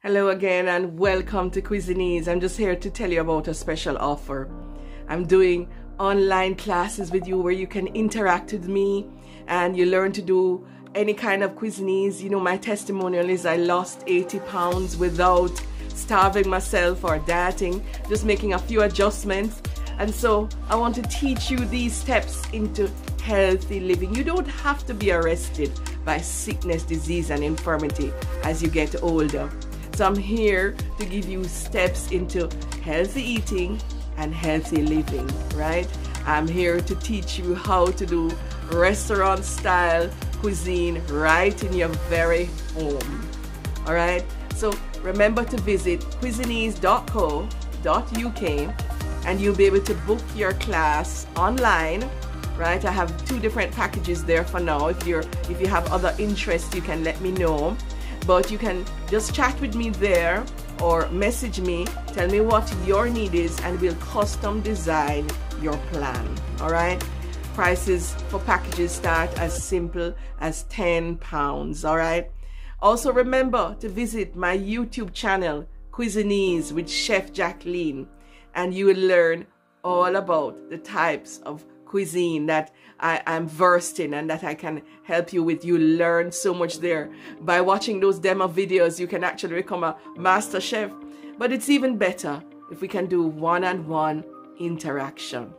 Hello again and welcome to Cuisinese. I'm just here to tell you about a special offer. I'm doing online classes with you where you can interact with me and you learn to do any kind of Cuisinese. You know, my testimonial is I lost 80 pounds without starving myself or dieting, just making a few adjustments. And so I want to teach you these steps into healthy living. You don't have to be arrested by sickness, disease, and infirmity as you get older. So I'm here to give you steps into healthy eating and healthy living, right? I'm here to teach you how to do restaurant style cuisine right in your very home. All right? So remember to visit cuisinese.co.uk and you'll be able to book your class online, right? I have 2 different packages there for now. If you have other interests, you can let me know. But you can just chat with me there or message me, tell me what your need is, and we'll custom design your plan. All right? Prices for packages start as simple as £10. All right? Also remember to visit my YouTube channel, Cuisinese with Chef Jacqueline, and you will learn all about the types of cuisine that I'm versed in and that I can help you with. You learn so much there. By watching those demo videos, you can actually become a master chef. But it's even better if we can do one-on-one interaction.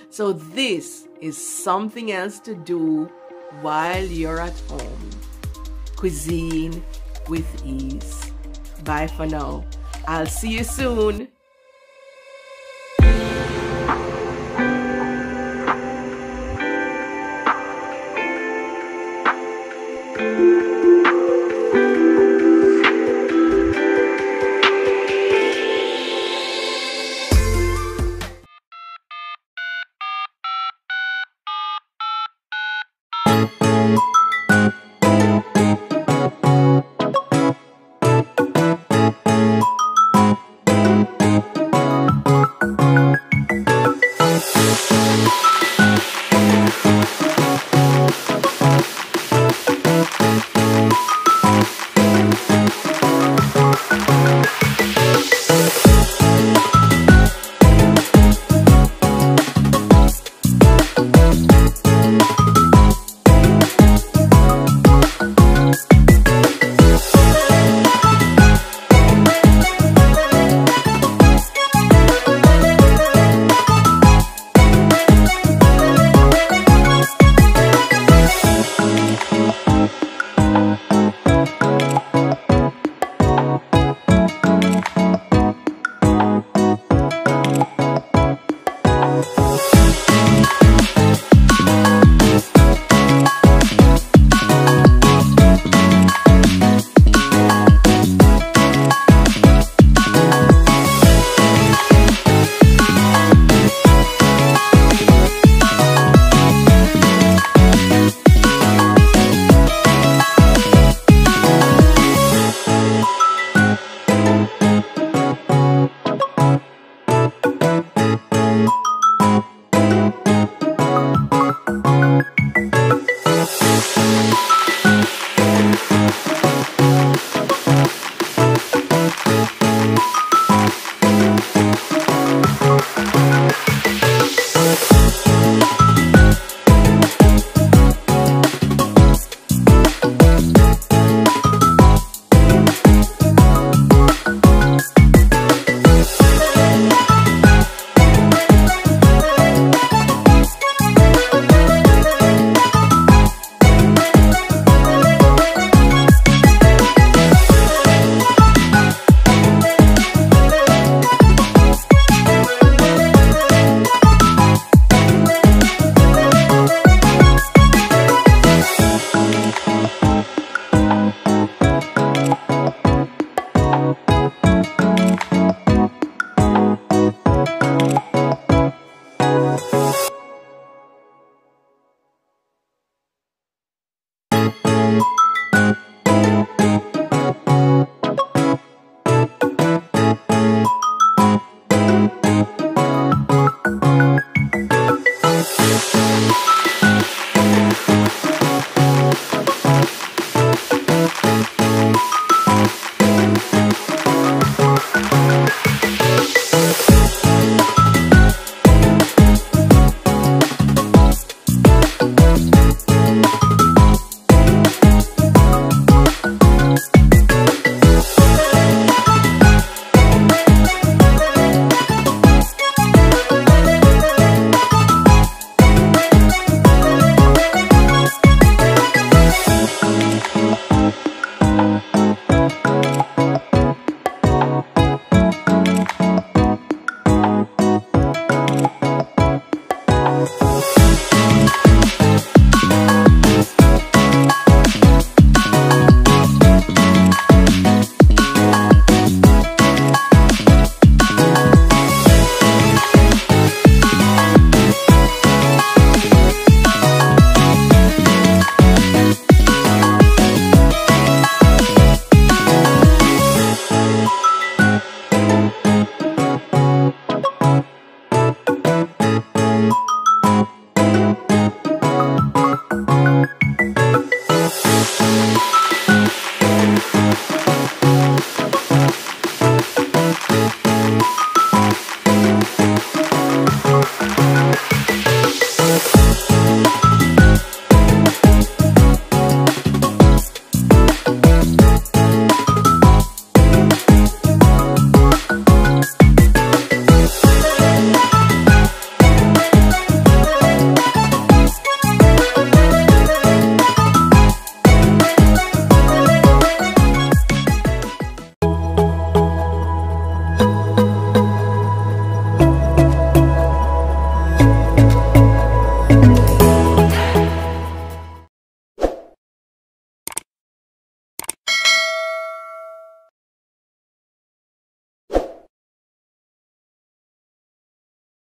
So this is something else to do while you're at home. Cuisine with ease. Bye for now. I'll see you soon.